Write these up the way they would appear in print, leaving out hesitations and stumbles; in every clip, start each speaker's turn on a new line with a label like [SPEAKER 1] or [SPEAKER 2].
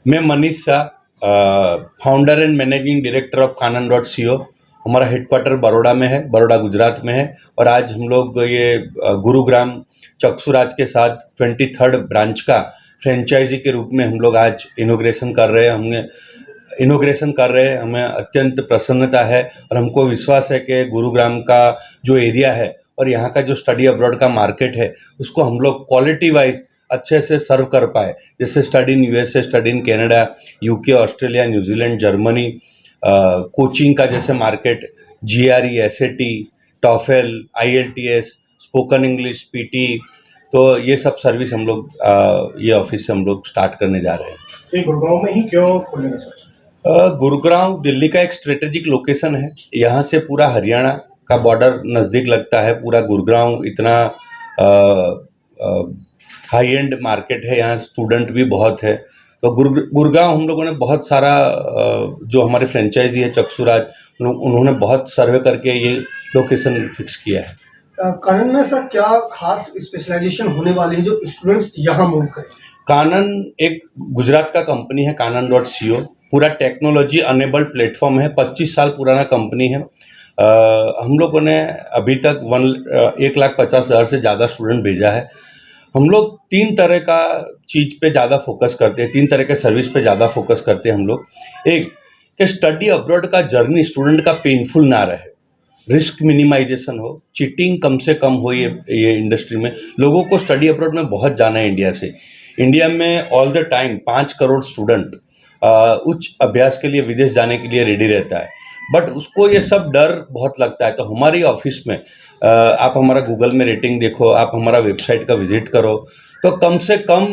[SPEAKER 1] मैं Manish Shah, founder and managing director of कानन.co। हमारा हेडक्वार्टर बड़ौदा में है, बड़ौदा गुजरात में है। और आज हम लोग ये गुरुग्राम चक्षुराज के साथ 23rd ब्रांच का फ्रेंचाइजी के रूप में हम लोग आज इनॉग्रेशन कर रहे हैं। हमें अत्यंत प्रसन्नता है और हमको विश्वास है कि गुरुग्राम का जो एरिया है और यहाँ का जो स्टडी अब्रॉड का मार्केट है उसको हम लोग क्वालिटी वाइज अच्छे से सर्व कर पाए। जैसे study in USA, study in Canada, UK, Australia, New Zealand, Germany, coaching का जैसे market, GRE, SAT, TOEFL, IELTS, spoken English, PT, तो ये सब सर्विस हम लोग ये ऑफिस से हम लोग स्टार्ट करने जा रहे हैं।
[SPEAKER 2] ये गुड़गांव में ही क्यों खोलेंगे सर?
[SPEAKER 1] गुरुग्राम दिल्ली का एक स्ट्रेटेजिक लोकेशन है। यहाँ से पूरा हरियाणा का बॉर्डर नज़दीक लगता है। पूरा गुरुग्राम इतना हाई एंड मार्केट है, यहाँ स्टूडेंट भी बहुत है। तो गुरुग्राम हम लोगों ने बहुत सारा जो हमारे फ्रेंचाइजी है चक्षुराज, उन्होंने बहुत सर्वे करके ये लोकेशन फिक्स किया है।
[SPEAKER 2] कानन में सर क्या खास स्पेशलाइजेशन होने वाली है जो स्टूडेंट्स यहाँ मूव करें?
[SPEAKER 1] कानन एक गुजरात का कंपनी है, कानन.co। पूरा टेक्नोलॉजी अनेबल्ड प्लेटफॉर्म है, 25 साल पुराना कंपनी है। हम लोगों ने अभी तक 1,50,000 से ज़्यादा स्टूडेंट भेजा है। हम लोग 3 तरह का चीज़ पे ज़्यादा फोकस करते हैं, 3 तरह के सर्विस पे ज़्यादा फोकस करते हैं हम लोग। एक कि स्टडी अब्रॉड का जर्नी स्टूडेंट का पेनफुल ना रहे, रिस्क मिनिमाइजेशन हो, चीटिंग कम से कम हो। ये इंडस्ट्री में लोगों को स्टडी अब्रॉड में बहुत जाना है इंडिया से। इंडिया में all the time 5 crore student उच्च अभ्यास के लिए विदेश जाने के लिए रेडी रहता है, बट उसको ये सब डर बहुत लगता है। तो हमारी ऑफिस में आप हमारा गूगल में रेटिंग देखो, आप हमारा वेबसाइट का विजिट करो, तो कम से कम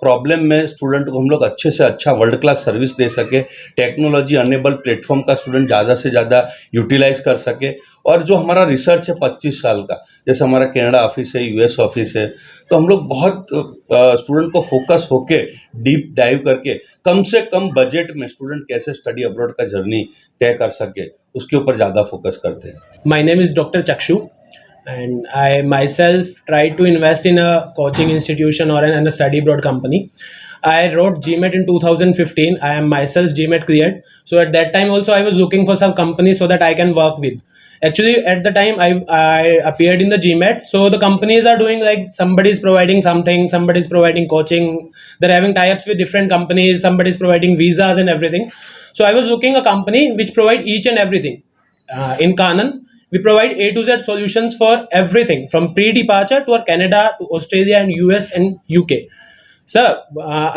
[SPEAKER 1] प्रॉब्लम में स्टूडेंट को हम लोग अच्छे से अच्छा वर्ल्ड क्लास सर्विस दे सके, टेक्नोलॉजी अनेबल प्लेटफॉर्म का स्टूडेंट ज़्यादा से ज़्यादा यूटिलाइज कर सके। और जो हमारा रिसर्च है 25 साल का, जैसे हमारा कनाडा ऑफिस है, यूएस ऑफिस है, तो हम लोग बहुत स्टूडेंट को फोकस होके डीप डाइव करके कम से कम बजट में स्टूडेंट कैसे स्टडी अब्रॉड का जर्नी तय कर सके, उसके ऊपर ज़्यादा फोकस करते हैं।
[SPEAKER 3] My name is Dr. Chakshu, and I myself tried to invest in a coaching institution or in a study abroad company. I wrote GMAT in 2015. I am myself GMAT cleared. So at that time also I was looking for some companies so that I can work with. Actually at the time I appeared in the GMAT. So the companies are doing like somebody is providing something, somebody is providing coaching. They're having tie-ups with different companies. Somebody is providing visas and everything. So I was looking a company which provide each and everything. In Kanan, we provide A to Z solutions for everything from pre-departure to Canada to Australia and US and UK. Sir,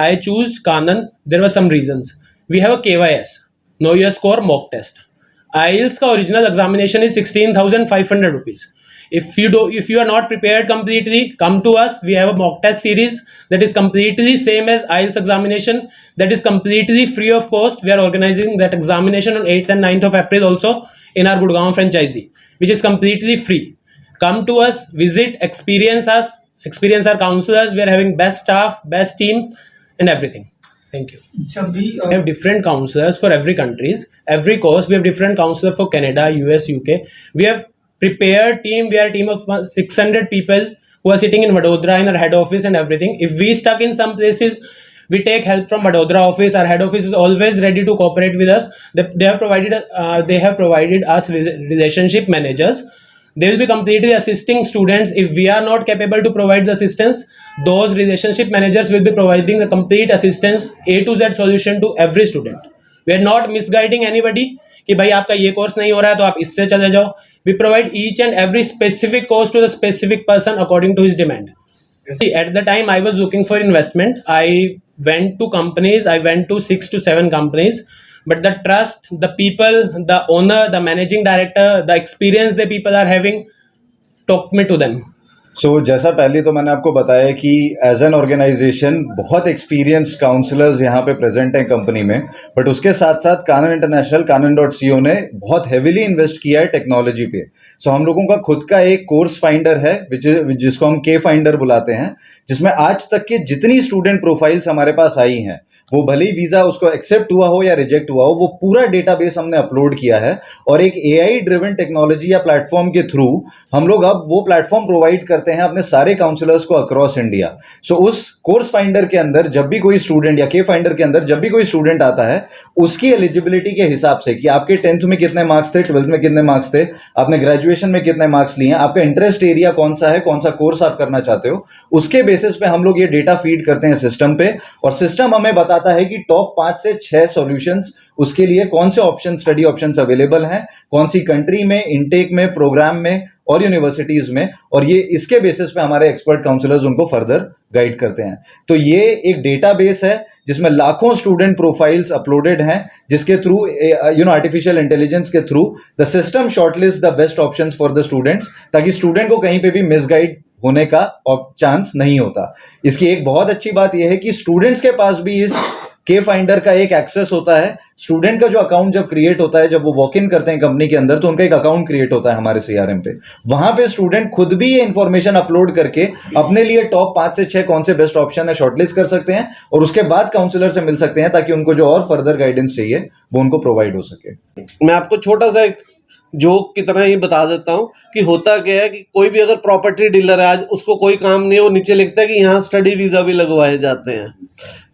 [SPEAKER 3] I choose Kanan. There were some reasons. We have a KYS, Know Your Score mock test. IELTS का original examination is 16,500 rupees. If you are not prepared completely, come to us. We have a mock test series that is completely same as IELTS examination. That is completely free of cost. We are organizing that examination on 8th and 9th of April also in our Gurgaon franchisee, which is completely free. Come to us, visit, experience us, experience our counselors. We are having best staff, best team, and everything. Thank you. We have different counselors for every countries, every course. We have different counselors for Canada, US, UK. We have prepared team. We are a team of 600 people who are sitting in Vadodara in our head office and everything. If we stuck in some places, we take help from Vadodara office. Our head office is always ready to cooperate with us. They have provided us relationship managers. They will be completely assisting students. If we are not capable to provide the assistance, those relationship managers will be providing the complete assistance, A to Z solution to every student. We are not misguiding anybody कि भाई आपका ये course नहीं हो रहा है तो आप इससे चले जाओ. We provide each and every specific course to the specific person according to his demand. See, at the time I was looking for investment. I went to companies. I went to 6 to 7 companies. But the trust, the people, the owner, the managing director, the experience the people are having, talk me to them.
[SPEAKER 4] जैसा पहले तो मैंने आपको बताया कि as an organisation बहुत experience counsellors यहाँ पे प्रेजेंट हैं कंपनी में, बट उसके साथ साथ कानन इंटरनेशनल, कानन.co ने बहुत हेविली इन्वेस्ट किया है टेक्नोलॉजी पे। हम लोगों का खुद का एक कोर्स फाइंडर है जिसको हम के फाइंडर बुलाते हैं, जिसमें आज तक के जितनी स्टूडेंट प्रोफाइल्स हमारे पास आई हैं, वो भले ही वीज़ा उसको एक्सेप्ट हुआ हो या रिजेक्ट हुआ हो, वो पूरा डेटाबेस हमने अपलोड किया है। और एक AI ड्रिवन टेक्नोलॉजी या प्लेटफॉर्म के थ्रू हम लोग अब वो प्लेटफॉर्म प्रोवाइड करते करते हैं अपने सारे काउंसलर्स को अक्रॉस इंडिया। सो उस कोर्स फाइंडर के अंदर जब भी कोई स्टूडेंट या के फाइंडर के अंदर जब भी कोई स्टूडेंट आता है, उसकी एलिजिबिलिटी के हिसाब से कि आपके 10th में कितने मार्क्स थे, 12th में कितने मार्क्स थे, आपने ग्रेजुएशन में कितने मार्क्स लिए हैं, आपका इंटरेस्ट एरिया कौन सा है, कौन सा कोर्स आप करना चाहते हो, उसके बेसिस पे हम लोग ये डेटा फीड करते हैं सिस्टम पे, और सिस्टम हमें बताता है कि टॉप 5 से 6 सॉल्यूशंस उसके लिए कौन से ऑप्शन, स्टडी ऑप्शंस अवेलेबल हैं, कौन सी कंट्री में, इनटेक में, प्रोग्राम में और यूनिवर्सिटीज में, और ये इसके बेसिस पे हमारे एक्सपर्ट काउंसलर्स उनको फर्दर गाइड करते हैं। तो ये एक डेटाबेस है जिसमें लाखों स्टूडेंट प्रोफाइल्स अपलोडेड हैं, जिसके थ्रू आर्टिफिशियल इंटेलिजेंस के through the system shortlist the best options for the students, ताकि स्टूडेंट को कहीं पे भी मिसगाइड होने का चांस नहीं होता। इसकी एक बहुत अच्छी बात यह है कि स्टूडेंट्स के पास भी इस के फाइंडर का एक एक्सेस होता है। स्टूडेंट का जो अकाउंट जब क्रिएट होता है, जब वो वॉक इन करते हैं कंपनी के अंदर, तो उनका एक अकाउंट क्रिएट होता है हमारे सीआरएम पे। वहां पे स्टूडेंट खुद भी ये इंफॉर्मेशन अपलोड करके अपने लिए टॉप 5 से 6 कौन से बेस्ट ऑप्शन है शॉर्टलिस्ट कर सकते हैं, और उसके बाद काउंसलर से मिल सकते हैं, ताकि उनको जो और फर्दर गाइडेंस चाहिए वो उनको प्रोवाइड हो सके।
[SPEAKER 5] मैं आपको छोटा सा एक जोक की तरह ही बता देता हूँ कि होता क्या है कि कोई भी अगर प्रॉपर्टी डीलर है, आज उसको कोई काम नहीं है, वो नीचे लिखता है कि यहाँ स्टडी वीज़ा भी लगवाए जाते हैं।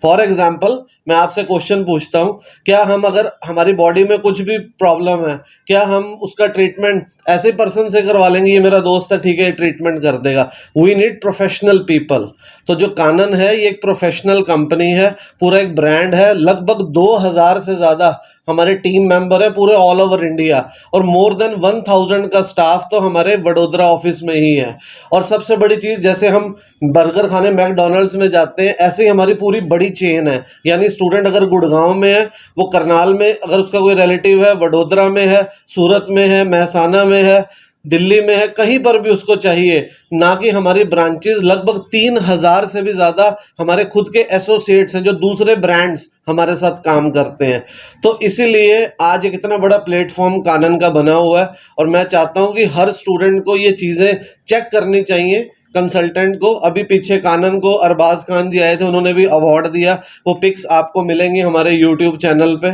[SPEAKER 5] फॉर एग्जाम्पल मैं आपसे क्वेश्चन पूछता हूँ, क्या हम, अगर हमारी बॉडी में कुछ भी प्रॉब्लम है, क्या हम उसका ट्रीटमेंट ऐसे पर्सन से करवा लेंगे, ये मेरा दोस्त है ठीक है ट्रीटमेंट कर देगा? We need professional people. तो जो कानन है ये एक प्रोफेशनल कंपनी है, पूरा एक ब्रांड है, लगभग 2000 से ज़्यादा हमारे टीम मेंबर है पूरे ऑल ओवर इंडिया, और मोर देन 1000 का स्टाफ तो हमारे वडोदरा ऑफिस में ही है। और सबसे बड़ी चीज़, जैसे हम बर्गर खाने मैकडॉनल्ड्स में जाते हैं, ऐसे ही हमारी पूरी बड़ी चेन है। यानी स्टूडेंट अगर गुड़गांव में है, वो करनाल में, अगर उसका कोई रिलेटिव है, वडोदरा में है, सूरत में है, महसाना में है, दिल्ली में है, कहीं पर भी उसको चाहिए ना। कि हमारी ब्रांचेस लगभग 3000 से भी ज़्यादा हमारे खुद के एसोसिएट्स हैं जो दूसरे ब्रांड्स हमारे साथ काम करते हैं। तो इसीलिए आज एक इतना बड़ा प्लेटफॉर्म कानन का बना हुआ है, और मैं चाहता हूं कि हर स्टूडेंट को ये चीज़ें चेक करनी चाहिए। कंसल्टेंट को, अभी पीछे कानन को अरबाज खान जी आए थे, उन्होंने भी अवार्ड दिया, वो पिक्स आपको मिलेंगी हमारे यूट्यूब चैनल पे।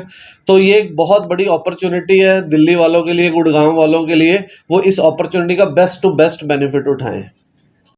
[SPEAKER 5] तो ये एक बहुत बड़ी अपॉर्चुनिटी है दिल्ली वालों के लिए, गुड़गांव वालों के लिए, वो इस अपॉर्चुनिटी का बेस्ट टू बेस्ट बेनिफिट उठाएं।